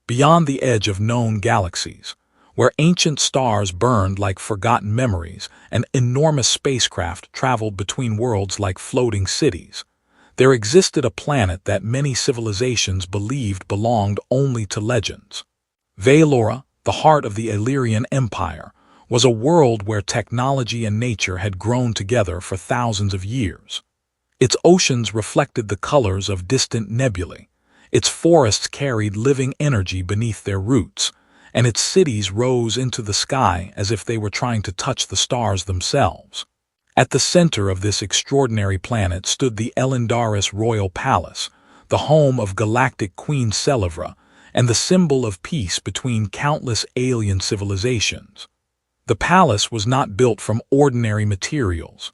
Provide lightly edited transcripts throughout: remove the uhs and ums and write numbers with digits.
beyond the edge of known galaxies, where ancient stars burned like forgotten memories and enormous spacecraft traveled between worlds like floating cities. There existed a planet that many civilizations believed belonged only to legends. Velora, the heart of the Illyrian Empire, was a world where technology and nature had grown together for thousands of years. Its oceans reflected the colors of distant nebulae, its forests carried living energy beneath their roots, and its cities rose into the sky as if they were trying to touch the stars themselves. At the center of this extraordinary planet stood the Elendaris Royal Palace, the home of Galactic Queen Selivra, and the symbol of peace between countless alien civilizations. The palace was not built from ordinary materials.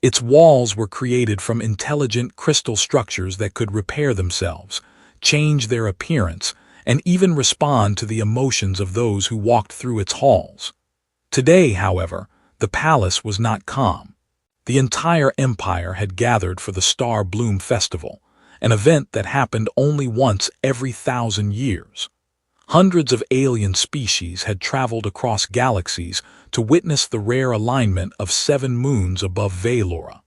Its walls were created from intelligent crystal structures that could repair themselves, change their appearance, and even respond to the emotions of those who walked through its halls. Today, however, the palace was not calm. The entire empire had gathered for the Star Bloom Festival, an event that happened only once every 1,000 years. Hundreds of alien species had traveled across galaxies to witness the rare alignment of 7 moons above Velora.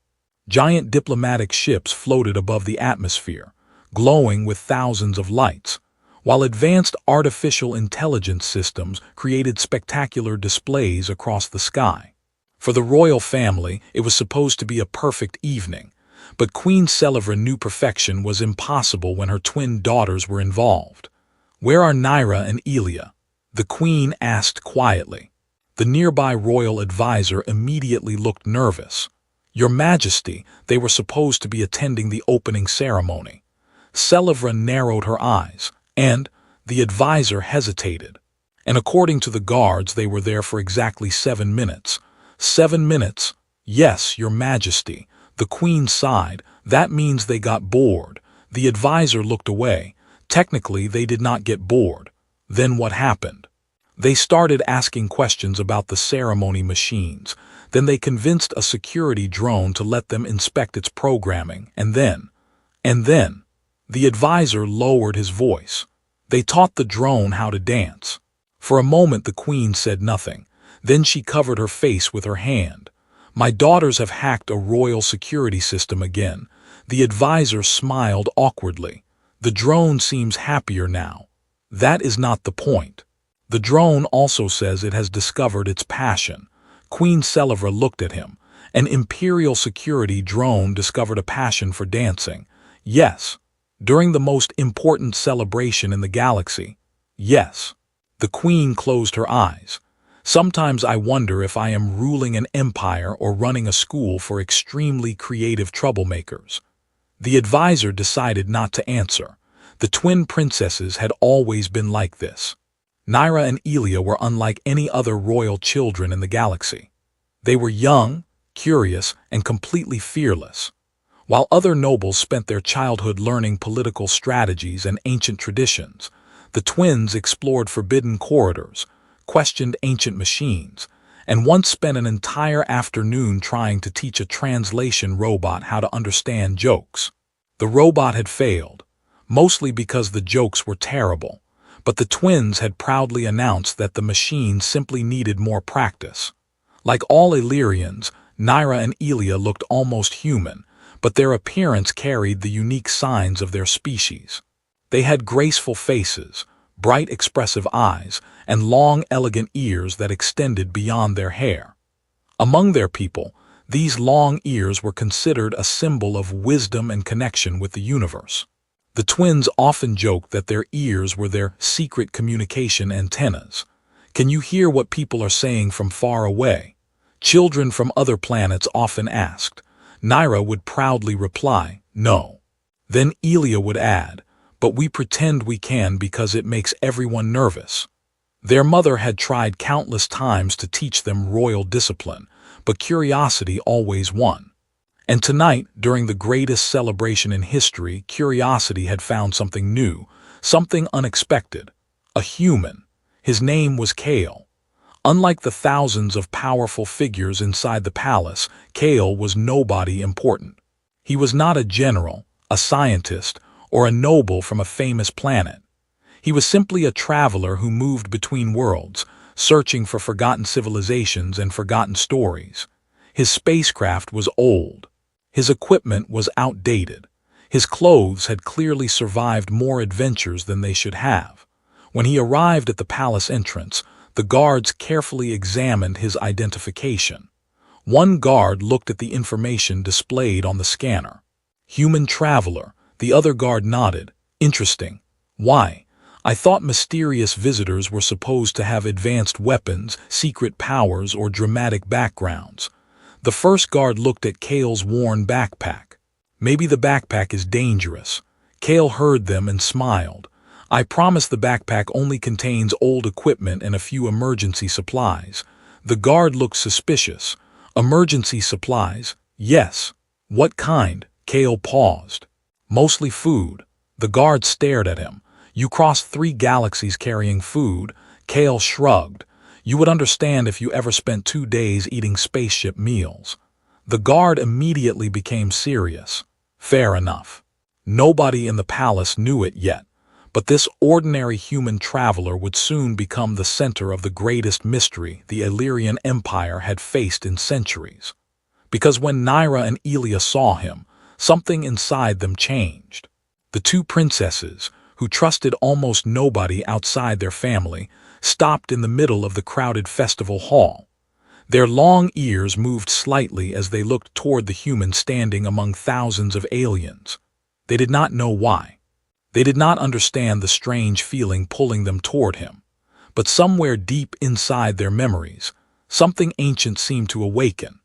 Giant diplomatic ships floated above the atmosphere, glowing with thousands of lights, while advanced artificial intelligence systems created spectacular displays across the sky. For the royal family, it was supposed to be a perfect evening, but Queen Selivra knew perfection was impossible when her twin daughters were involved. "Where are Nyra and Elia?" the queen asked quietly. The nearby royal advisor immediately looked nervous. "Your Majesty, they were supposed to be attending the opening ceremony." Selivra narrowed her eyes, and the advisor hesitated. "And according to the guards, they were there for exactly 7 minutes. 7 minutes? Yes, Your Majesty." The queen sighed. "That means they got bored." The advisor looked away. "Technically, they did not get bored." "Then what happened?" "They started asking questions about the ceremony machines. Then they convinced a security drone to let them inspect its programming, and then, the advisor lowered his voice. "They taught the drone how to dance." For a moment the queen said nothing. Then she covered her face with her hand. "My daughters have hacked a royal security system again." The advisor smiled awkwardly. "The drone seems happier now." "That is not the point. The drone also says it has discovered its passion." Queen Selivra looked at him. "An imperial security drone discovered a passion for dancing." "Yes." "During the most important celebration in the galaxy." "Yes." The queen closed her eyes. "Sometimes I wonder if I am ruling an empire or running a school for extremely creative troublemakers." The advisor decided not to answer. The twin princesses had always been like this. Nyra and Elia were unlike any other royal children in the galaxy. They were young, curious, and completely fearless. While other nobles spent their childhood learning political strategies and ancient traditions, the twins explored forbidden corridors, questioned ancient machines, and once spent an entire afternoon trying to teach a translation robot how to understand jokes. The robot had failed, mostly because the jokes were terrible, but the twins had proudly announced that the machine simply needed more practice. Like all Illyrians, Nyra and Elia looked almost human, but their appearance carried the unique signs of their species. They had graceful faces, bright expressive eyes, and long elegant ears that extended beyond their hair. Among their people, these long ears were considered a symbol of wisdom and connection with the universe. The twins often joked that their ears were their secret communication antennas. "Can you hear what people are saying from far away?" Children from other planets often asked. Nyra would proudly reply, "No." Then Elia would add, "But we pretend we can because it makes everyone nervous." Their mother had tried countless times to teach them royal discipline, but curiosity always won. And tonight, during the greatest celebration in history, curiosity had found something new, something unexpected. A human. His name was Kael. Unlike the thousands of powerful figures inside the palace, Kael was nobody important. He was not a general, a scientist, or a noble from a famous planet. He was simply a traveler who moved between worlds, searching for forgotten civilizations and forgotten stories. His spacecraft was old. His equipment was outdated. His clothes had clearly survived more adventures than they should have. When he arrived at the palace entrance, the guards carefully examined his identification. One guard looked at the information displayed on the scanner. Human traveler. The other guard nodded. Interesting. Why? I thought mysterious visitors were supposed to have advanced weapons, secret powers, or dramatic backgrounds. The first guard looked at Kael's worn backpack. Maybe the backpack is dangerous. Kael heard them and smiled. I promise the backpack only contains old equipment and a few emergency supplies. The guard looked suspicious. Emergency supplies? Yes. What kind? Kael paused. Mostly food. The guard stared at him. You crossed 3 galaxies carrying food. Kael shrugged. You would understand if you ever spent 2 days eating spaceship meals. The guard immediately became serious. Fair enough. Nobody in the palace knew it yet, but this ordinary human traveler would soon become the center of the greatest mystery the Illyrian Empire had faced in centuries. Because when Nyra and Elia saw him, something inside them changed. The 2 princesses, who trusted almost nobody outside their family, stopped in the middle of the crowded festival hall. Their long ears moved slightly as they looked toward the human standing among thousands of aliens. They did not know why. They did not understand the strange feeling pulling them toward him. But somewhere deep inside their memories, something ancient seemed to awaken.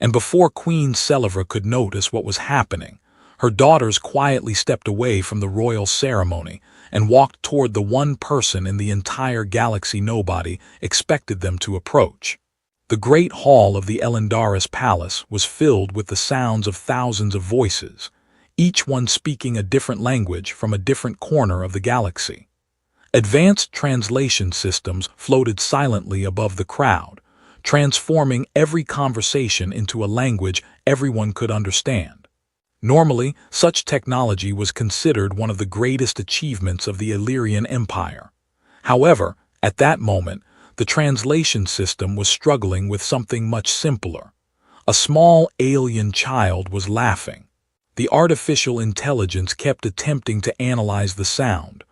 And before Queen Selivra could notice what was happening, her daughters quietly stepped away from the royal ceremony and walked toward the one person in the entire galaxy nobody expected them to approach. The great hall of the Elendaris Palace was filled with the sounds of thousands of voices, each one speaking a different language from a different corner of the galaxy. Advanced translation systems floated silently above the crowd, transforming every conversation into a language everyone could understand. Normally, such technology was considered one of the greatest achievements of the Illyrian Empire. However, at that moment, the translation system was struggling with something much simpler. A small alien child was laughing. The artificial intelligence kept attempting to analyze the sound.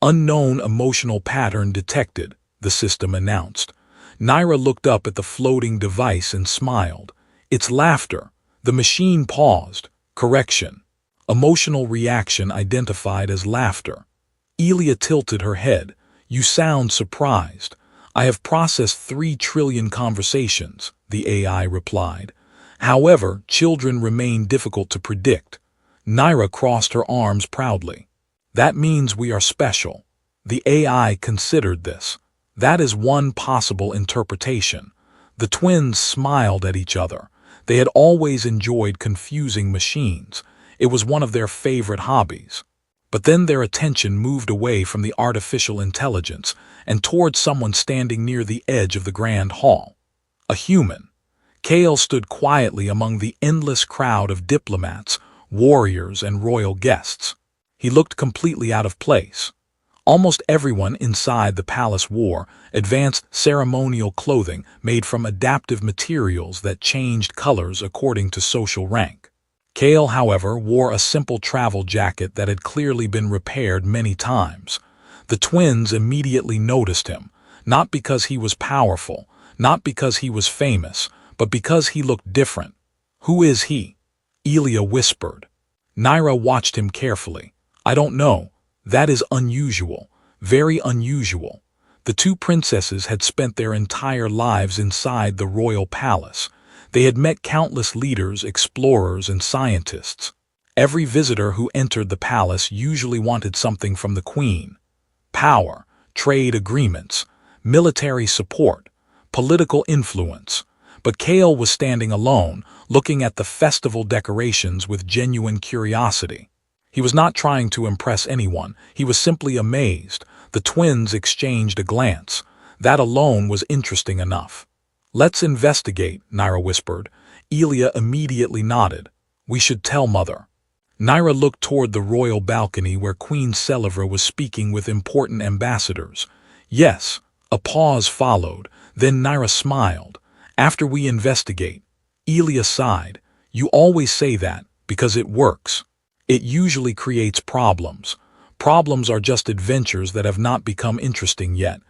Unknown emotional pattern detected, the system announced. Nyra looked up at the floating device and smiled. It's laughter. The machine paused. Correction. Emotional reaction identified as laughter. Elia tilted her head. You sound surprised. I have processed 3 trillion conversations, the AI replied. However, children remain difficult to predict. Nyra crossed her arms proudly. That means we are special. The AI considered this. That is one possible interpretation. The twins smiled at each other. They had always enjoyed confusing machines. It was one of their favorite hobbies. But then their attention moved away from the artificial intelligence and toward someone standing near the edge of the grand hall. A human. Kael stood quietly among the endless crowd of diplomats, warriors, and royal guests. He looked completely out of place. Almost everyone inside the palace wore advanced ceremonial clothing made from adaptive materials that changed colors according to social rank. Kael, however, wore a simple travel jacket that had clearly been repaired many times. The twins immediately noticed him, not because he was powerful, not because he was famous, but because he looked different. Who is he? Elia whispered. Nyra watched him carefully. I don't know. That is unusual, very unusual. The 2 princesses had spent their entire lives inside the royal palace. They had met countless leaders, explorers, and scientists. Every visitor who entered the palace usually wanted something from the queen. Power, trade agreements, military support, political influence. But Kael was standing alone, looking at the festival decorations with genuine curiosity. He was not trying to impress anyone. He was simply amazed. The twins exchanged a glance. That alone was interesting enough. Let's investigate, Nyra whispered. Elia immediately nodded. We should tell Mother. Nyra looked toward the royal balcony where Queen Selivra was speaking with important ambassadors. Yes, a pause followed, then Nyra smiled. After we investigate. Elia sighed. You always say that, because it works. It usually creates problems. Problems are just adventures that have not become interesting yet.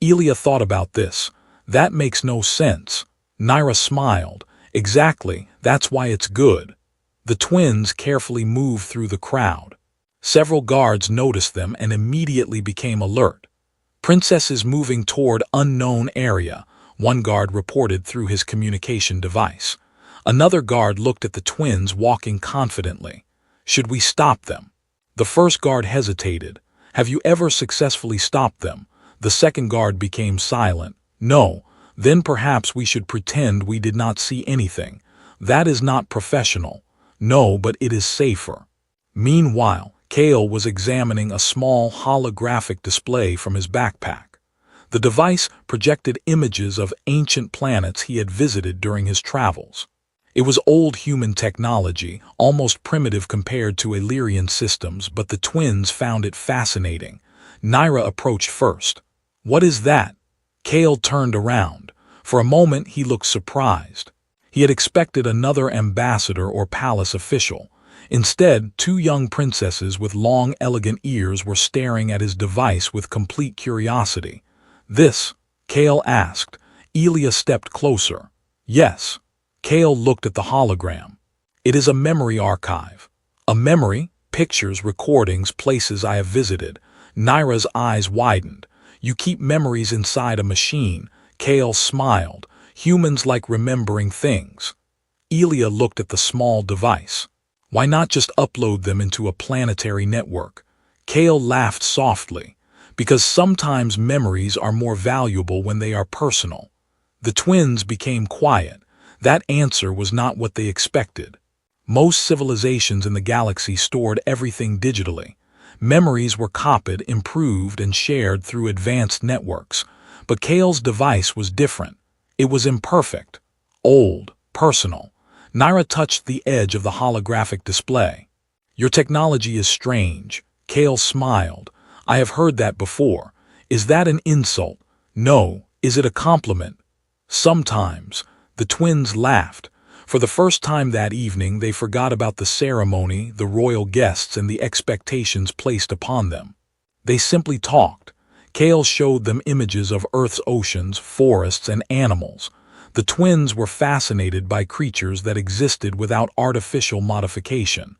Elia thought about this. That makes no sense. Nyra smiled. Exactly, that's why it's good. The twins carefully moved through the crowd. Several guards noticed them and immediately became alert. Princesses moving toward unknown area, one guard reported through his communication device. Another guard looked at the twins walking confidently. Should we stop them? The first guard hesitated. Have you ever successfully stopped them? The second guard became silent. No, then perhaps we should pretend we did not see anything. That is not professional. No, but it is safer. Meanwhile, Kael was examining a small holographic display from his backpack. The device projected images of ancient planets he had visited during his travels. It was old human technology, almost primitive compared to Illyrian systems, but the twins found it fascinating. Nyra approached first. What is that? Kael turned around. For a moment he looked surprised. He had expected another ambassador or palace official. Instead, two young princesses with long, elegant ears were staring at his device with complete curiosity. This? Kael asked. Elia stepped closer. Yes. Kael looked at the hologram. It is a memory archive. A memory? Pictures, recordings, places I have visited. Nyra's eyes widened. You keep memories inside a machine. Kael smiled. Humans like remembering things. Elia looked at the small device. Why not just upload them into a planetary network? Kael laughed softly. Because sometimes memories are more valuable when they are personal. The twins became quiet. That answer was not what they expected. Most civilizations in the galaxy stored everything digitally. Memories were copied, improved, and shared through advanced networks. But Kael's device was different. It was imperfect, old, personal. Nyra touched the edge of the holographic display. Your technology is strange. Kael smiled. I have heard that before. Is that an insult? No. Is it a compliment? Sometimes. The twins laughed. For the first time that evening, they forgot about the ceremony, the royal guests, and the expectations placed upon them. They simply talked. Kael showed them images of Earth's oceans, forests, and animals. The twins were fascinated by creatures that existed without artificial modification.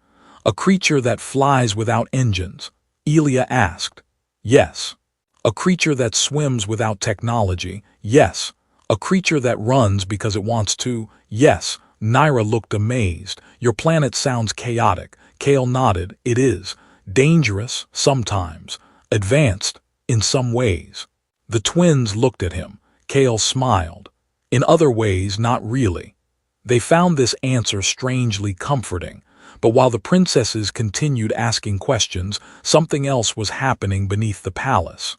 A creature that flies without engines. Elia asked. Yes. A creature that swims without technology. Yes. A creature that runs because it wants to. Yes. Nyra looked amazed. Your planet sounds chaotic. Kael nodded. It is. Dangerous, sometimes. Advanced, in some ways. The twins looked at him. Kael smiled. In other ways, not really. They found this answer strangely comforting. But while the princesses continued asking questions, something else was happening beneath the palace.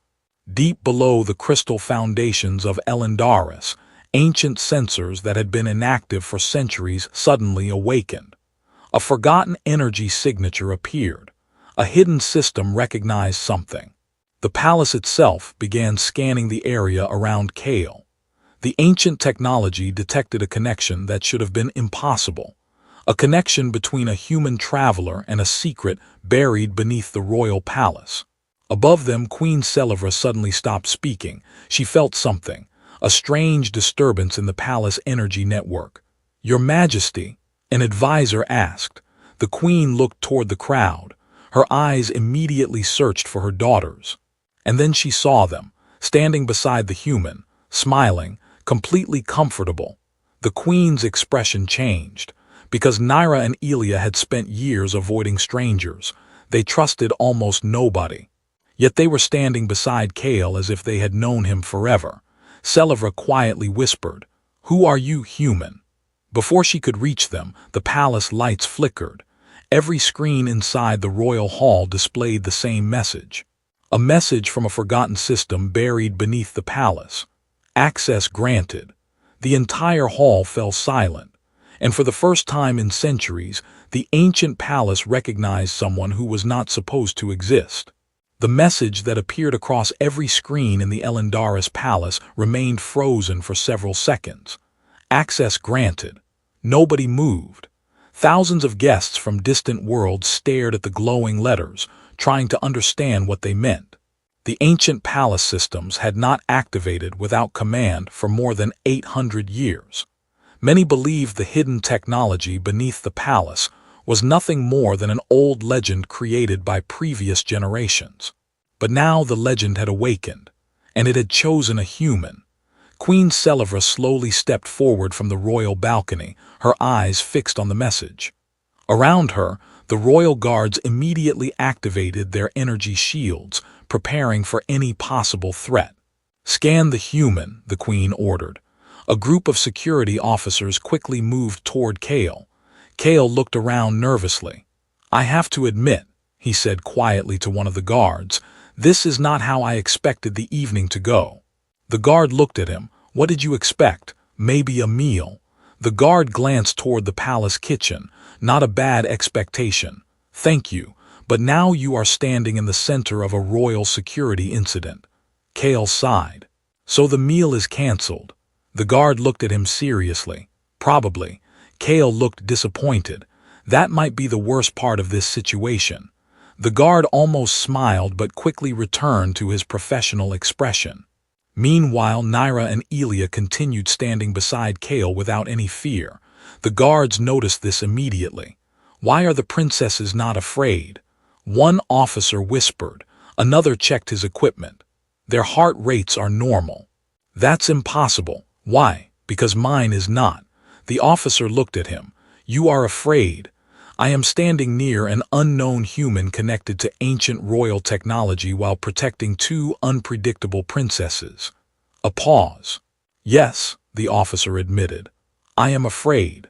Deep below the crystal foundations of Elendaris, ancient sensors that had been inactive for centuries suddenly awakened. A forgotten energy signature appeared. A hidden system recognized something. The palace itself began scanning the area around Kael. The ancient technology detected a connection that should have been impossible. A connection between a human traveler and a secret buried beneath the royal palace. Above them, Queen Selivra suddenly stopped speaking. She felt something, a strange disturbance in the palace energy network. Your Majesty, an advisor asked. The queen looked toward the crowd. Her eyes immediately searched for her daughters. And then she saw them, standing beside the human, smiling, completely comfortable. The queen's expression changed. Because Nyra and Elia had spent years avoiding strangers, they trusted almost nobody. Yet they were standing beside Kael as if they had known him forever. Selivra quietly whispered, "Who are you, human?" Before she could reach them, the palace lights flickered. Every screen inside the royal hall displayed the same message. A message from a forgotten system buried beneath the palace. Access granted. The entire hall fell silent. And for the first time in centuries, The ancient palace recognized someone who was not supposed to exist. The message that appeared across every screen in the Elendaris palace remained frozen for several seconds. Access granted. Nobody moved. Thousands of guests from distant worlds stared at the glowing letters, trying to understand what they meant. The ancient palace systems had not activated without command for more than 800 years. Many believed the hidden technology beneath the palace was nothing more than an old legend created by previous generations. But now the legend had awakened, and it had chosen a human. Queen Selivra slowly stepped forward from the royal balcony, her eyes fixed on the message. Around her, the royal guards immediately activated their energy shields, preparing for any possible threat. "Scan the human," the queen ordered. A group of security officers quickly moved toward Kael. Kael looked around nervously. "I have to admit," he said quietly to one of the guards, "this is not how I expected the evening to go." The guard looked at him. "What did you expect? Maybe a meal?" The guard glanced toward the palace kitchen. "Not a bad expectation. Thank you, but now you are standing in the center of a royal security incident." Kael sighed. "So the meal is cancelled." The guard looked at him seriously. "Probably." Kael looked disappointed. That might be the worst part of this situation. The guard almost smiled but quickly returned to his professional expression. Meanwhile, Nyra and Elia continued standing beside Kael without any fear. The guards noticed this immediately. "Why are the princesses not afraid?" One officer whispered. Another checked his equipment. "Their heart rates are normal." "That's impossible." "Why?" "Because mine is not." The officer looked at him. "You are afraid." "I am standing near an unknown human connected to ancient royal technology while protecting two unpredictable princesses." A pause. "Yes," the officer admitted. "I am afraid."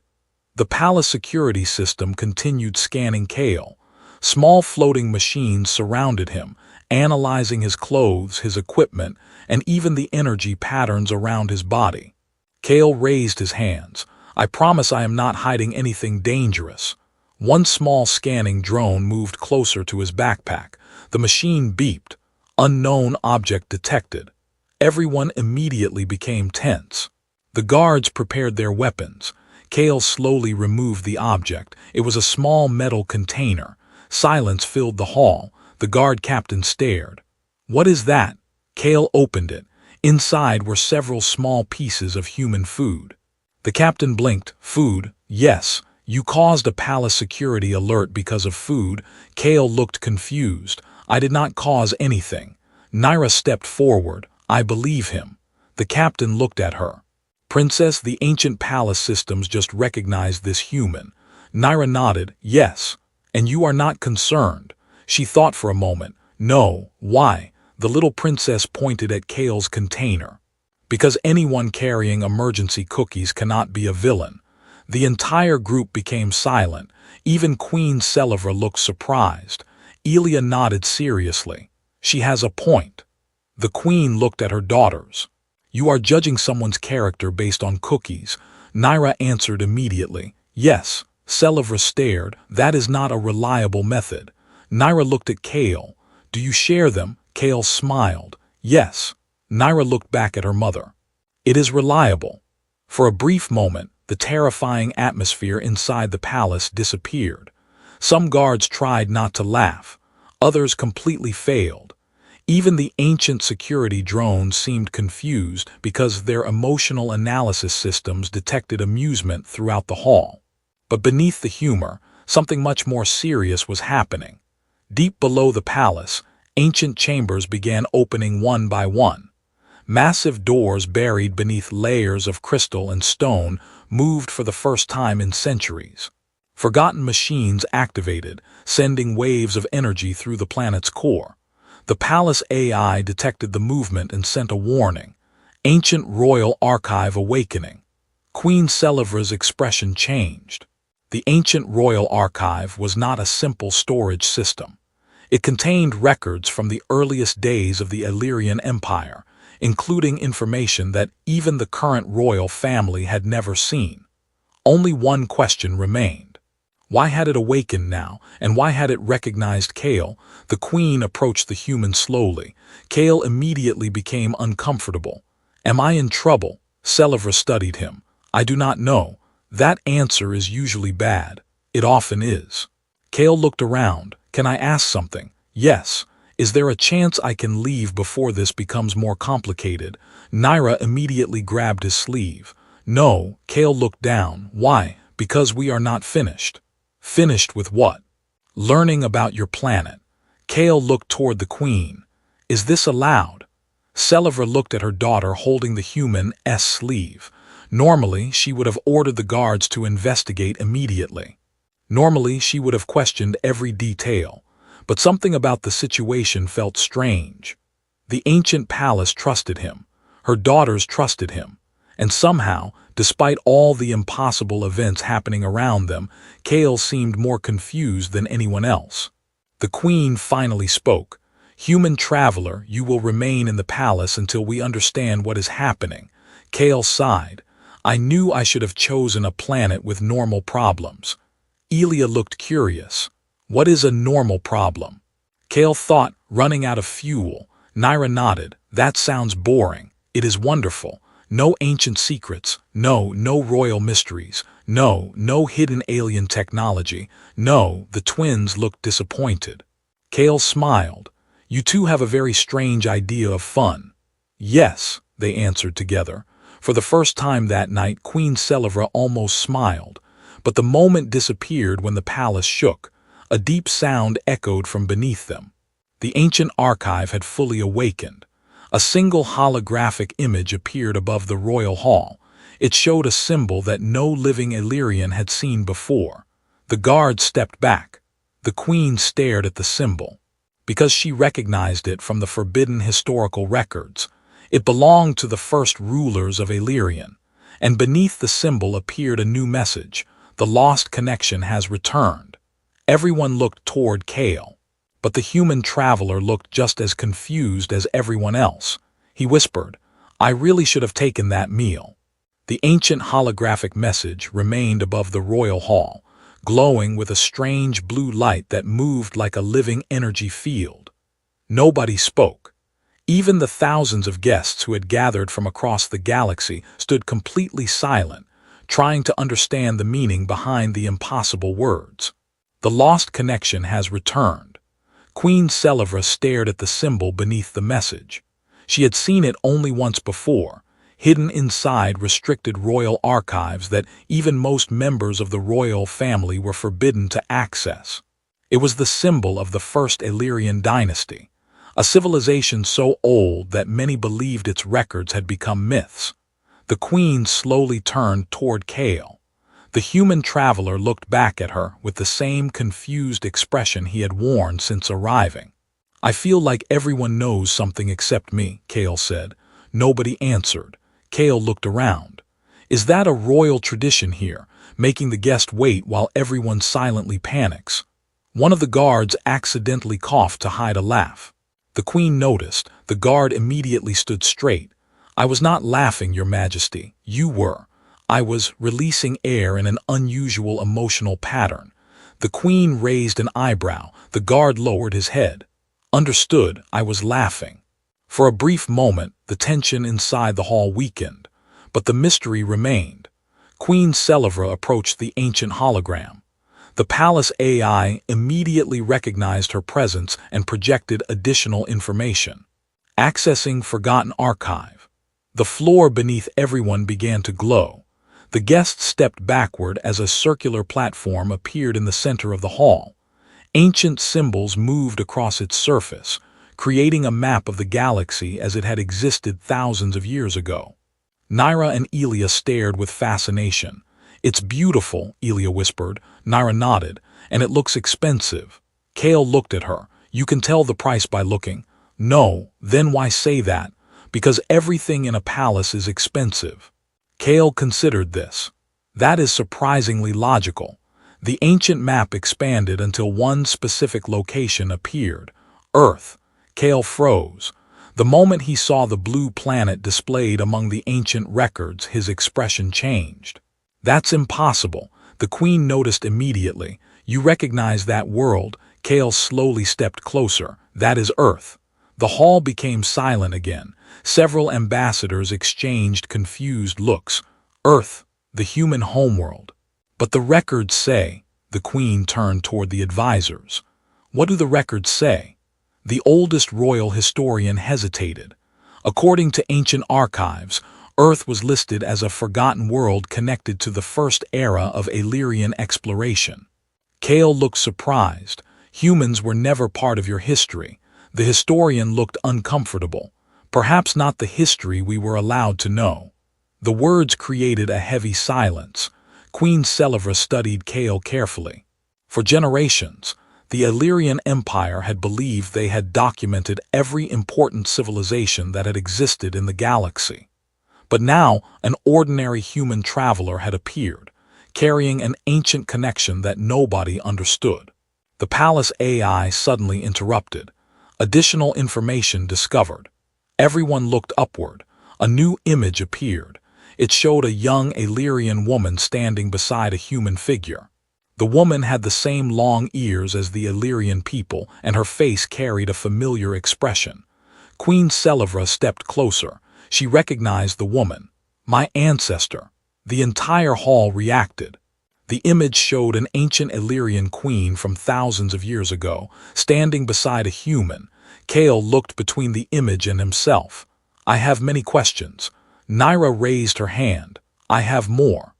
The palace security system continued scanning Kael. Small floating machines surrounded him, analyzing his clothes, his equipment, and even the energy patterns around his body. Kael raised his hands. "I promise I am not hiding anything dangerous." One small scanning drone moved closer to his backpack. The machine beeped. "Unknown object detected." Everyone immediately became tense. The guards prepared their weapons. Kael slowly removed the object. It was a small metal container. Silence filled the hall. The guard captain stared. "What is that?" Kael opened it. Inside were several small pieces of human food. The captain blinked. "Food? Yes. You caused a palace security alert because of food." Kael looked confused. "I did not cause anything." Nyra stepped forward. "I believe him." The captain looked at her. "Princess, the ancient palace systems just recognized this human." Nyra nodded. "Yes. And you are not concerned." She thought for a moment. "No. Why?" The little princess pointed at Kael's container. "Because anyone carrying emergency cookies cannot be a villain." The entire group became silent. Even Queen Selivra looked surprised. Elia nodded seriously. "She has a point." The queen looked at her daughters. "You are judging someone's character based on cookies." Nyra answered immediately. "Yes." Selivra stared. "That is not a reliable method." Nyra looked at Kael. "Do you share them?" Kael smiled. "Yes." Nyra looked back at her mother. "It is reliable." For a brief moment, the terrifying atmosphere inside the palace disappeared. Some guards tried not to laugh. Others completely failed. Even the ancient security drones seemed confused because their emotional analysis systems detected amusement throughout the hall. But beneath the humor, something much more serious was happening. Deep below the palace, ancient chambers began opening one by one. Massive doors buried beneath layers of crystal and stone moved for the first time in centuries. Forgotten machines activated, sending waves of energy through the planet's core. The palace AI detected the movement and sent a warning. Ancient royal archive awakening. Queen Selivra's expression changed. The ancient royal archive was not a simple storage system. It contained records from the earliest days of the Illyrian Empire, including information that even the current royal family had never seen. Only one question remained. Why had it awakened now, and why had it recognized Kael? The queen approached the human slowly. Kael immediately became uncomfortable. Am I in trouble? Selivra studied him. I do not know. That answer is usually bad. It often is. Kael looked around. Can I ask something? Yes. Is there a chance I can leave before this becomes more complicated? Nyra immediately grabbed his sleeve. No, Kael looked down. Why? Because we are not finished. Finished with what? Learning about your planet. Kael looked toward the queen. Is this allowed? Selivra looked at her daughter holding the human's sleeve. Normally, she would have ordered the guards to investigate immediately. Normally, she would have questioned every detail. But something about the situation felt strange. The ancient palace trusted him. Her daughters trusted him. And somehow, despite all the impossible events happening around them, Kael seemed more confused than anyone else. The queen finally spoke. Human traveler, you will remain in the palace until we understand what is happening. Kael sighed. I knew I should have chosen a planet with normal problems. Elia looked curious. What is a normal problem? Kael thought, running out of fuel. Nyra nodded. That sounds boring. It is wonderful. No ancient secrets. No royal mysteries. No hidden alien technology. No, the twins looked disappointed. Kael smiled. You two have a very strange idea of fun. Yes, they answered together. For the first time that night, Queen Selivra almost smiled. But the moment disappeared when the palace shook. A deep sound echoed from beneath them. The ancient archive had fully awakened. A single holographic image appeared above the royal hall. It showed a symbol that no living Illyrian had seen before. The guards stepped back. The queen stared at the symbol. Because she recognized it from the forbidden historical records. It belonged to the first rulers of Illyrian. And beneath the symbol appeared a new message. The lost connection has returned. Everyone looked toward Kael. But the human traveler looked just as confused as everyone else. He whispered, I really should have taken that meal. The ancient holographic message remained above the royal hall, glowing with a strange blue light that moved like a living energy field. Nobody spoke. Even the thousands of guests who had gathered from across the galaxy stood completely silent, trying to understand the meaning behind the impossible words. The lost connection has returned. Queen Selivra stared at the symbol beneath the message. She had seen it only once before, hidden inside restricted royal archives that even most members of the royal family were forbidden to access. It was the symbol of the first Illyrian dynasty, a civilization so old that many believed its records had become myths. The queen slowly turned toward Kael. The human traveler looked back at her with the same confused expression he had worn since arriving. I feel like everyone knows something except me, Kael said. Nobody answered. Kael looked around. Is that a royal tradition here, making the guest wait while everyone silently panics? One of the guards accidentally coughed to hide a laugh. The queen noticed. The guard immediately stood straight. I was not laughing, Your Majesty. You were. I was releasing air in an unusual emotional pattern. The queen raised an eyebrow. The guard lowered his head. Understood, I was laughing. For a brief moment, the tension inside the hall weakened. But the mystery remained. Queen Selivra approached the ancient hologram. The palace AI immediately recognized her presence and projected additional information. Accessing forgotten archive. The floor beneath everyone began to glow. The guests stepped backward as a circular platform appeared in the center of the hall. Ancient symbols moved across its surface, creating a map of the galaxy as it had existed thousands of years ago. Nyra and Elia stared with fascination. It's beautiful, Elia whispered. Nyra nodded. And it looks expensive. Kael looked at her. You can tell the price by looking. No, then why say that? Because everything in a palace is expensive. Kael considered this. That is surprisingly logical. The ancient map expanded until one specific location appeared. Earth. Kael froze. The moment he saw the blue planet displayed among the ancient records, his expression changed. That's impossible. The queen noticed immediately. "You recognize that world?" Kael slowly stepped closer. "That is Earth." The hall became silent again. Several ambassadors exchanged confused looks. Earth, the human homeworld. "But the records say," the queen turned toward the advisors. "What do the records say?" The oldest royal historian hesitated. According to ancient archives, Earth was listed as a forgotten world connected to the first era of Illyrian exploration. Kael looked surprised. "Humans were never part of your history." The historian looked uncomfortable. "Perhaps not the history we were allowed to know." The words created a heavy silence. Queen Selivra studied Kael carefully. For generations, the Illyrian Empire had believed they had documented every important civilization that had existed in the galaxy. But now, an ordinary human traveler had appeared, carrying an ancient connection that nobody understood. The palace AI suddenly interrupted. Additional information discovered. Everyone looked upward. A new image appeared. It showed a young Illyrian woman standing beside a human figure. The woman had the same long ears as the Illyrian people, and her face carried a familiar expression. Queen Selivra stepped closer. She recognized the woman. "My ancestor." The entire hall reacted. The image showed an ancient Illyrian queen from thousands of years ago, standing beside a human. Kael looked between the image and himself. "I have many questions." Nyra raised her hand. "I have more."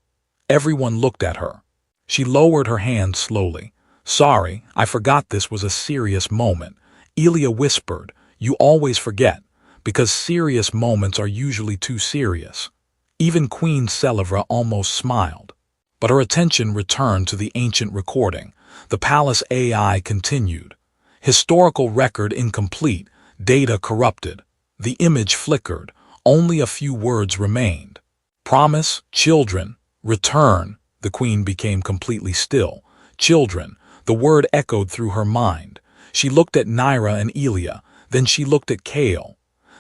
Everyone looked at her. She lowered her hand slowly. "Sorry, I forgot this was a serious moment." Elia whispered, "You always forget, because serious moments are usually too serious." Even Queen Selivra almost smiled. But her attention returned to the ancient recording. The palace AI continued. "Historical record incomplete, data corrupted." The image flickered. Only a few words remained. "Promise, children, return." The queen became completely still. "Children." The word echoed through her mind. She looked at Nyra and Elia, then she looked at Kael.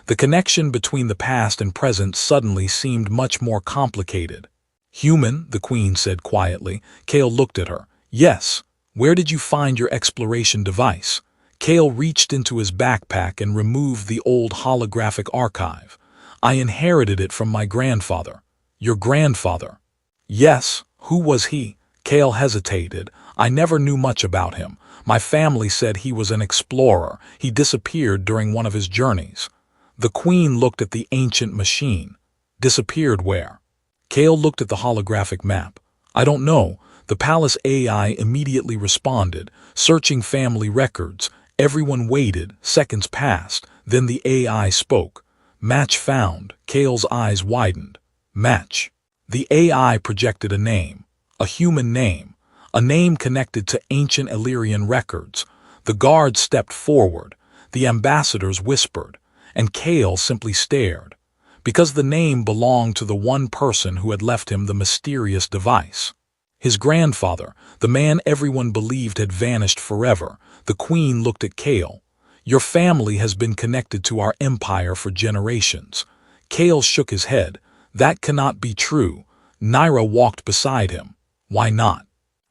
The connection between the past and present suddenly seemed much more complicated. "Human," the queen said quietly. Kael looked at her. "Yes. Where did you find your exploration device?" Kael reached into his backpack and removed the old holographic archive. "I inherited it from my grandfather." "Your grandfather?" "Yes. Who was he?" Kael hesitated. "I never knew much about him. My family said he was an explorer. He disappeared during one of his journeys." The queen looked at the ancient machine. "Disappeared where?" Kael looked at the holographic map. "I don't know." The palace AI immediately responded, "Searching family records." Everyone waited. Seconds passed. Then the AI spoke. "Match found." Kael's eyes widened. "Match." The AI projected a name. A human name. A name connected to ancient Illyrian records. The guards stepped forward. The ambassadors whispered. And Kael simply stared. Because the name belonged to the one person who had left him the mysterious device. His grandfather, the man everyone believed had vanished forever. The queen looked at Kael. "Your family has been connected to our empire for generations." Kael shook his head. "That cannot be true." Nyra walked beside him. "Why not?"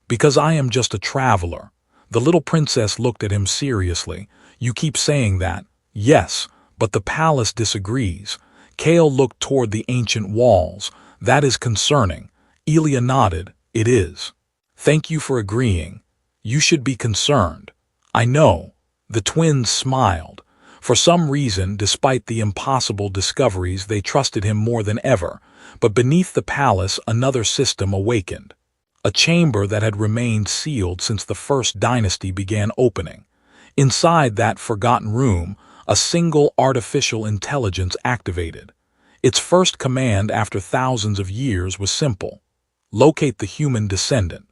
"Because I am just a traveler." The little princess looked at him seriously. "You keep saying that." "Yes, but the palace disagrees." Kael looked toward the ancient walls. "That is concerning." Elia nodded. "It is." "Thank you for agreeing." "You should be concerned." "I know." The twins smiled. For some reason, despite the impossible discoveries, they trusted him more than ever. But beneath the palace, another system awakened. A chamber that had remained sealed since the first dynasty began opening. Inside that forgotten room, a single artificial intelligence activated. Its first command after thousands of years was simple. Locate the human descendant.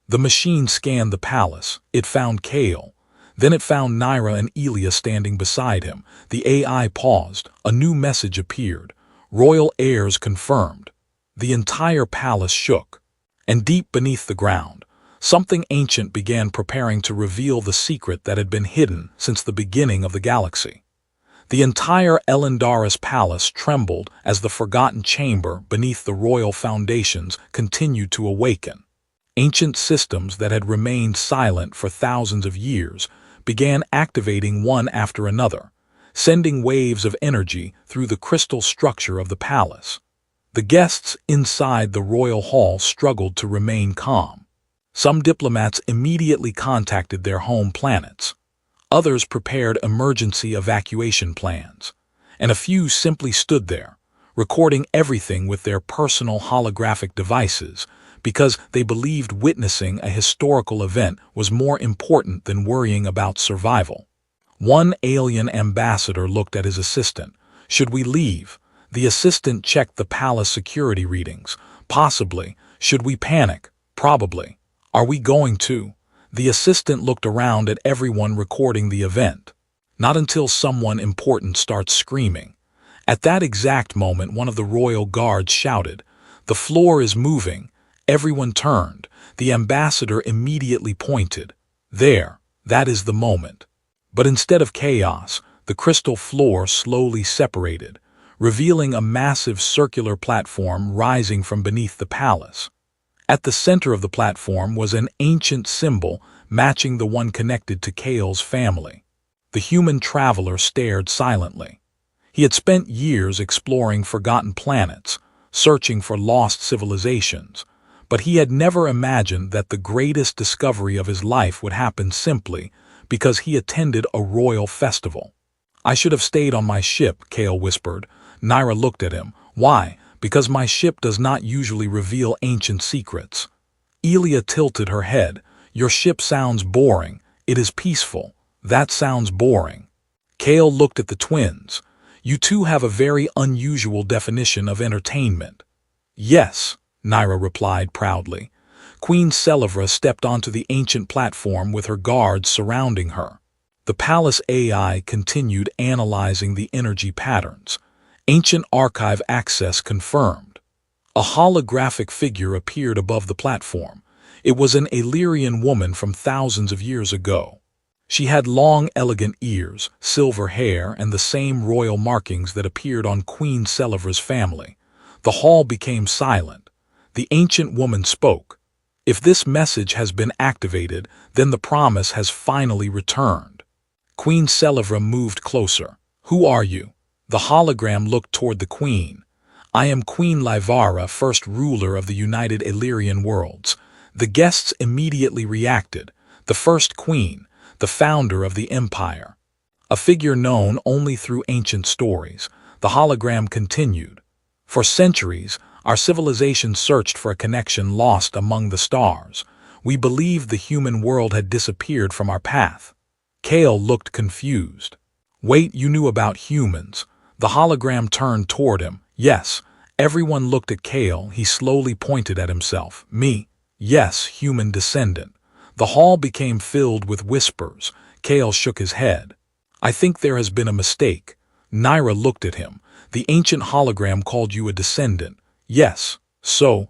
The machine scanned the palace. It found Kael. Then it found Nyra and Elia standing beside him. The AI paused. A new message appeared. Royal heirs confirmed. The entire palace shook. And deep beneath the ground, something ancient began preparing to reveal the secret that had been hidden since the beginning of the galaxy. The entire Elendaris palace trembled as the forgotten chamber beneath the royal foundations continued to awaken. Ancient systems that had remained silent for thousands of years began activating one after another, sending waves of energy through the crystal structure of the palace. The guests inside the royal hall struggled to remain calm. Some diplomats immediately contacted their home planets. Others prepared emergency evacuation plans, and a few simply stood there, recording everything with their personal holographic devices because they believed witnessing a historical event was more important than worrying about survival. One alien ambassador looked at his assistant. "Should we leave?" The assistant checked the palace security readings. "Possibly." "Should we panic?" "Probably." "Are we going to?" The assistant looked around at everyone recording the event. Not until someone important starts screaming. At that exact moment, one of the royal guards shouted, "The floor is moving." Everyone turned. The ambassador immediately pointed. "There, that is the moment." But instead of chaos, the crystal floor slowly separated, revealing a massive circular platform rising from beneath the palace. At the center of the platform was an ancient symbol matching the one connected to Kael's family. The human traveler stared silently. He had spent years exploring forgotten planets, searching for lost civilizations, but he had never imagined that the greatest discovery of his life would happen simply because he attended a royal festival. "I should have stayed on my ship," Kael whispered. Nyra looked at him. "Why?" "Because my ship does not usually reveal ancient secrets." Elia tilted her head. "Your ship sounds boring. It is peaceful." "That sounds boring." Kael looked at the twins. "You two have a very unusual definition of entertainment." "Yes," Nyra replied proudly. Queen Selivra stepped onto the ancient platform with her guards surrounding her. The palace AI continued analyzing the energy patterns. Ancient archive access confirmed. A holographic figure appeared above the platform. It was an Illyrian woman from thousands of years ago. She had long, elegant ears, silver hair, and the same royal markings that appeared on Queen Selivra's family. The hall became silent. The ancient woman spoke. "If this message has been activated, then the promise has finally returned." Queen Selivra moved closer. "Who are you?" The hologram looked toward the queen. "I am Queen Selivra, first ruler of the United Illyrian Worlds." The guests immediately reacted. "The first queen, the founder of the empire." A figure known only through ancient stories. The hologram continued. "For centuries, our civilization searched for a connection lost among the stars. We believed the human world had disappeared from our path." Kael looked confused. "Wait, you knew about humans?" The hologram turned toward him. "Yes." Everyone looked at Kael. He slowly pointed at himself. "Me?" "Yes, human descendant." The hall became filled with whispers. Kael shook his head. "I think there has been a mistake." Nyra looked at him. "The ancient hologram called you a descendant." "Yes. So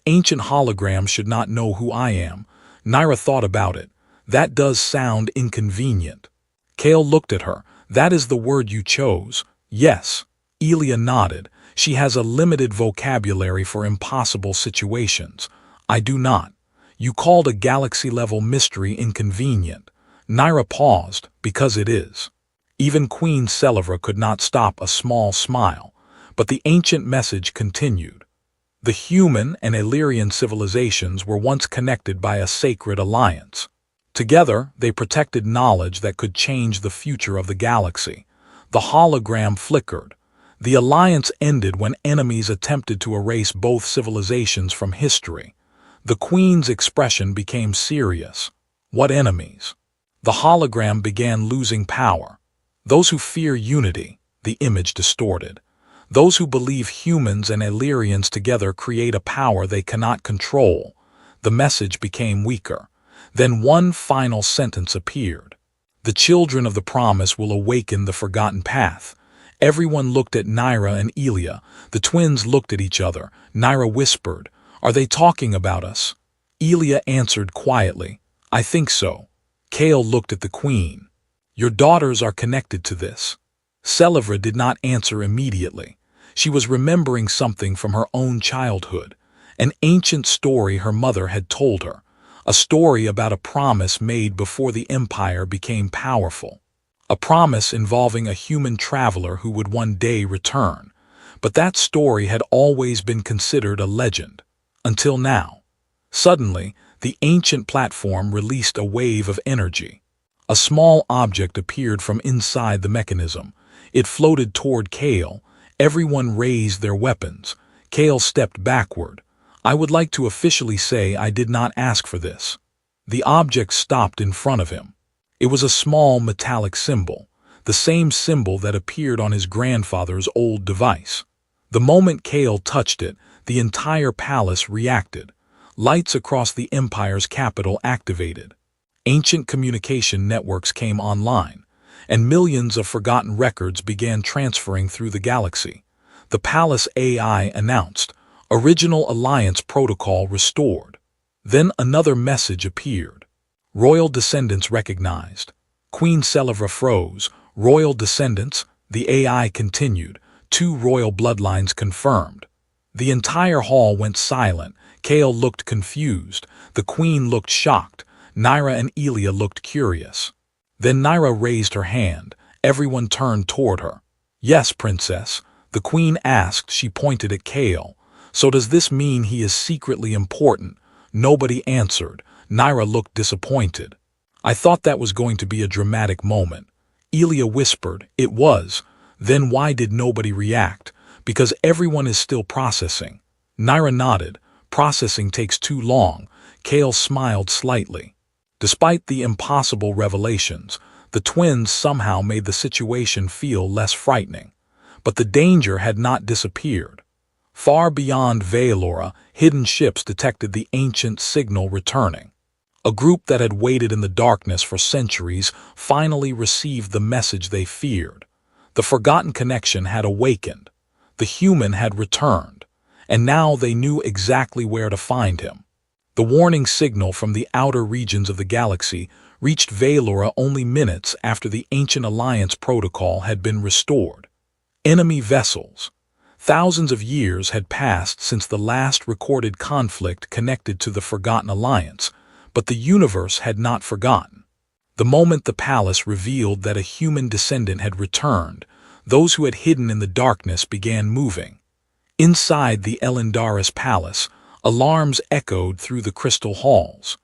ancient holograms should not know who I am." Nyra thought about it. "That does sound inconvenient." Kael looked at her. "That is the word you chose." "Yes." Elia nodded. "She has a limited vocabulary for impossible situations. I do not. You called a galaxy-level mystery inconvenient." Nyra paused. "Because it is." Even Queen Selivra could not stop a small smile, but the ancient message continued. The human and Illyrian civilizations were once connected by a sacred alliance. Together, they protected knowledge that could change the future of the galaxy. The hologram flickered. The alliance ended when enemies attempted to erase both civilizations from history. The Queen's expression became serious. "What enemies?" The hologram began losing power. "Those who fear unity," the image distorted. "Those who believe humans and Illyrians together create a power they cannot control." The message became weaker. Then one final sentence appeared. "The children of the promise will awaken the forgotten path." Everyone looked at Nyra and Elia. The twins looked at each other. Nyra whispered, "Are they talking about us?" Elia answered quietly, "I think so." Kael looked at the queen. "Your daughters are connected to this." Selivra did not answer immediately. She was remembering something from her own childhood. An ancient story her mother had told her, a story about a promise made before the empire became powerful. A promise involving a human traveler who would one day return. But that story had always been considered a legend. Until now. Suddenly, the ancient platform released a wave of energy. A small object appeared from inside the mechanism. It floated toward Kael. Everyone raised their weapons. Kael stepped backward. I would like to officially say I did not ask for this. The object stopped in front of him. It was a small metallic symbol, the same symbol that appeared on his grandfather's old device. The moment Kael touched it, the entire palace reacted. Lights across the empire's capital activated. Ancient communication networks came online, and millions of forgotten records began transferring through the galaxy. The palace AI announced, "Original Alliance Protocol restored." Then another message appeared. Royal descendants recognized. Queen Selivra froze. Royal descendants, the AI continued. 2 royal bloodlines confirmed. The entire hall went silent. Kael looked confused. The queen looked shocked. Nyra and Elia looked curious. Then Nyra raised her hand. Everyone turned toward her. "Yes, princess," the queen asked. She pointed at Kael. "So does this mean he is secretly important?" Nobody answered. Nyra looked disappointed. "I thought that was going to be a dramatic moment." Elia whispered, "It was." "Then why did nobody react?" "Because everyone is still processing." Nyra nodded. "Processing takes too long." Kael smiled slightly. Despite the impossible revelations, the twins somehow made the situation feel less frightening. But the danger had not disappeared. Far beyond Velora, hidden ships detected the ancient signal returning. A group that had waited in the darkness for centuries finally received the message they feared. The forgotten connection had awakened. The human had returned, and now they knew exactly where to find him. The warning signal from the outer regions of the galaxy reached Velora only minutes after the Ancient Alliance Protocol had been restored. Enemy vessels. Thousands of years had passed since the last recorded conflict connected to the Forgotten Alliance, but the universe had not forgotten. The moment the palace revealed that a human descendant had returned, those who had hidden in the darkness began moving. Inside the Elendaris palace, alarms echoed through the crystal halls.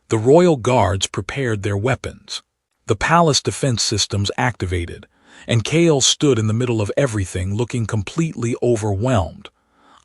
The royal guards prepared their weapons. The palace defense systems activated, and Kael stood in the middle of everything looking completely overwhelmed.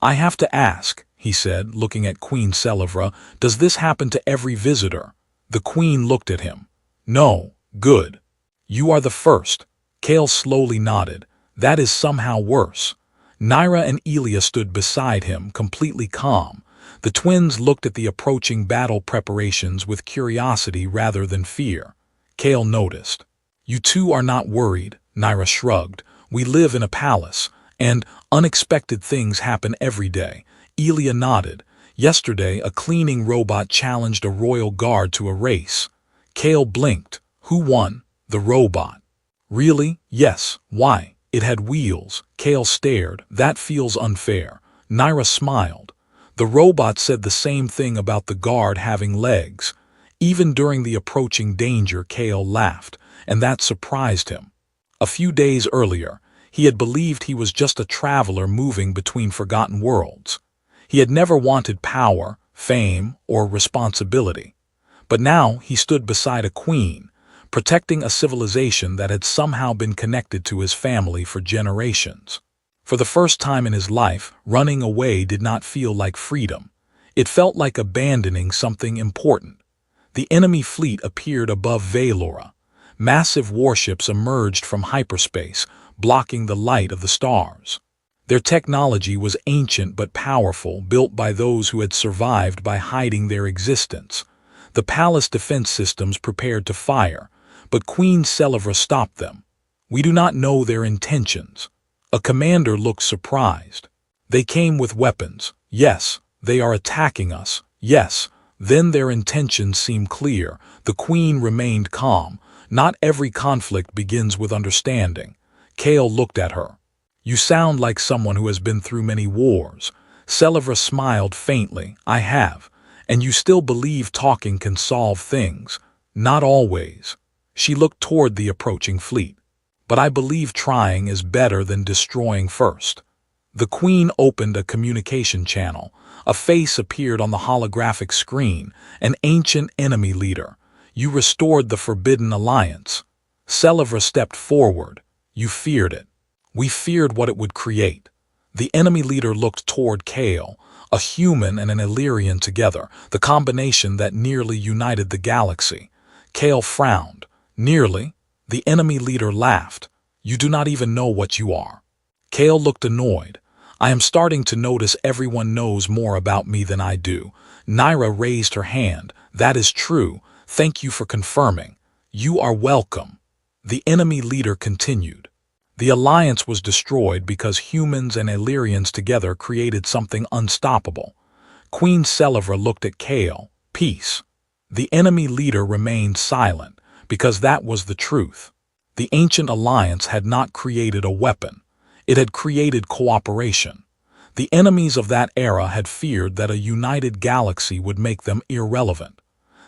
"I have to ask," he said, looking at Queen Selivra, "does this happen to every visitor?" The queen looked at him. "No, good. You are the first." Kael slowly nodded. "That is somehow worse." Nyra and Elia stood beside him, completely calm. The twins looked at the approaching battle preparations with curiosity rather than fear. Kael noticed. "You two are not worried," Nyra shrugged. "We live in a palace, and unexpected things happen every day." Elia nodded. "Yesterday, a cleaning robot challenged a royal guard to a race." Kael blinked. "Who won?" "The robot." "Really?" "Yes." "Why?" "It had wheels." Kael stared. "That feels unfair." Nyra smiled. "The robot said the same thing about the guard having legs." Even during the approaching danger, Kael laughed, and that surprised him. A few days earlier, he had believed he was just a traveler moving between forgotten worlds. He had never wanted power, fame, or responsibility. But now he stood beside a queen, protecting a civilization that had somehow been connected to his family for generations. For the first time in his life, running away did not feel like freedom. It felt like abandoning something important. The enemy fleet appeared above Velora. Massive warships emerged from hyperspace, blocking the light of the stars. Their technology was ancient but powerful, built by those who had survived by hiding their existence. The palace defense systems prepared to fire, but Queen Selivra stopped them. "We do not know their intentions." A commander looked surprised. "They came with weapons." "Yes." "They are attacking us." "Yes." Then their intentions seemed clear. The queen remained calm. "Not every conflict begins with understanding." Kael looked at her. "You sound like someone who has been through many wars." Selivra smiled faintly. I have. And you still believe talking can solve things? Not always. She looked toward the approaching fleet. But I believe trying is better than destroying first. The Queen opened a communication channel. A face appeared on the holographic screen, an ancient enemy leader. You restored the Forbidden Alliance. Selivra stepped forward. You feared it. We feared what it would create. The enemy leader looked toward Kael, a human and an Illyrian together, the combination that nearly united the galaxy. Kael frowned. Nearly? The enemy leader laughed. You do not even know what you are. Kael looked annoyed. I am starting to notice everyone knows more about me than I do. Nyra raised her hand. That is true. Thank you for confirming. You are welcome. The enemy leader continued. The alliance was destroyed because humans and Illyrians together created something unstoppable. Queen Selivra looked at Kael. Peace. The enemy leader remained silent, because that was the truth. The ancient alliance had not created a weapon. It had created cooperation. The enemies of that era had feared that a united galaxy would make them irrelevant.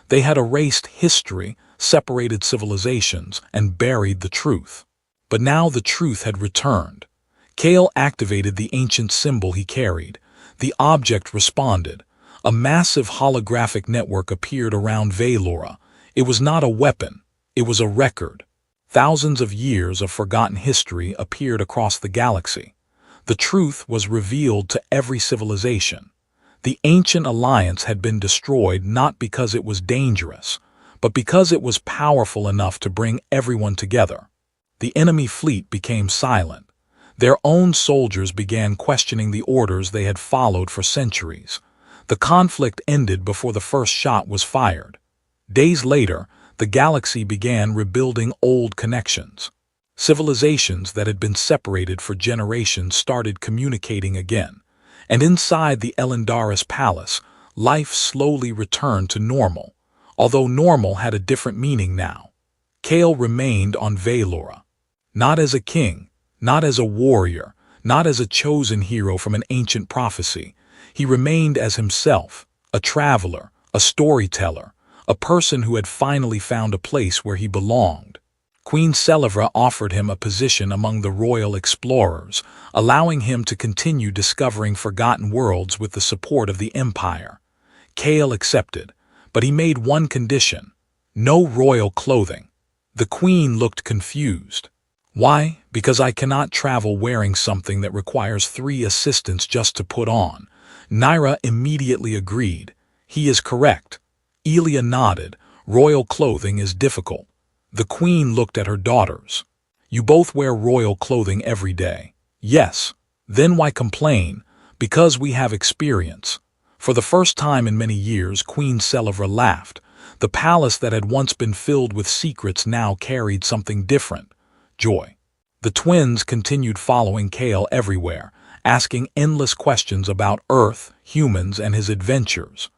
They had erased history, separated civilizations, and buried the truth. But now the truth had returned. Kael activated the ancient symbol he carried. The object responded. A massive holographic network appeared around Velora. It was not a weapon. It was a record. Thousands of years of forgotten history appeared across the galaxy. The truth was revealed to every civilization. The ancient alliance had been destroyed not because it was dangerous, but because it was powerful enough to bring everyone together. The enemy fleet became silent. Their own soldiers began questioning the orders they had followed for centuries. The conflict ended before the first shot was fired. Days later, the galaxy began rebuilding old connections. Civilizations that had been separated for generations started communicating again. And inside the Elendaris palace, life slowly returned to normal, although normal had a different meaning now. Kael remained on Velora. Not as a king, not as a warrior, not as a chosen hero from an ancient prophecy. He remained as himself, a traveler, a storyteller, a person who had finally found a place where he belonged. Queen Selivra offered him a position among the royal explorers, allowing him to continue discovering forgotten worlds with the support of the Empire. Kael accepted, but he made one condition: no royal clothing. The Queen looked confused. Why? Because I cannot travel wearing something that requires 3 assistants just to put on. Nyra immediately agreed. He is correct. Elia nodded. Royal clothing is difficult. The Queen looked at her daughters. You both wear royal clothing every day. Yes. Then why complain? Because we have experience. For the first time in many years, Queen Selivra laughed. The palace that had once been filled with secrets now carried something different: joy. The twins continued following Kael everywhere, asking endless questions about Earth, humans, and his adventures.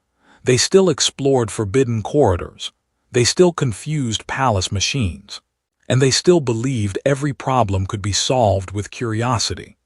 They still explored forbidden corridors. They still confused palace machines. And they still believed every problem could be solved with curiosity.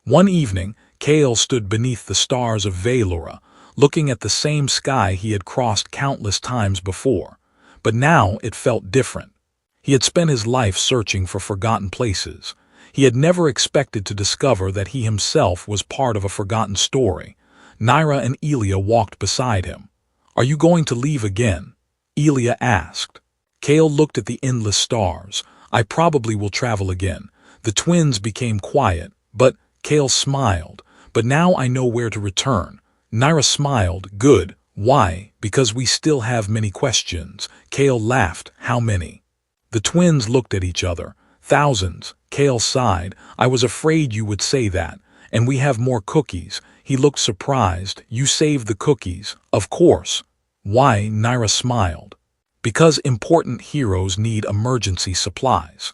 One evening, Kael stood beneath the stars of Velora, looking at the same sky he had crossed countless times before. But now it felt different. He had spent his life searching for forgotten places. He had never expected to discover that he himself was part of a forgotten story. Nyra and Elia walked beside him. Are you going to leave again? Elia asked. Kael looked at the endless stars. I probably will travel again. The twins became quiet, but Kael smiled. But now I know where to return. Nyra smiled. Good. Why? Because we still have many questions. Kael laughed. How many? The twins looked at each other. Thousands. Kael sighed. I was afraid you would say that. And we have more cookies. He looked surprised. You saved the cookies. Of course. Why? Nyra smiled. Because important heroes need emergency supplies.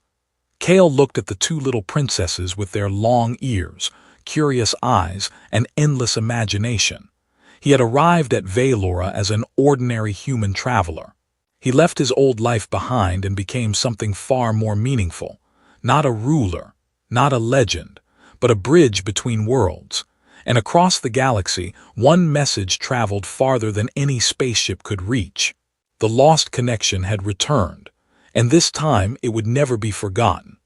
Kael looked at the 2 little princesses with their long ears, curious eyes, and endless imagination. He had arrived at Velora as an ordinary human traveler. He left his old life behind and became something far more meaningful. Not a ruler, not a legend, but a bridge between worlds. And across the galaxy, one message traveled farther than any spaceship could reach. The lost connection had returned, and this time it would never be forgotten.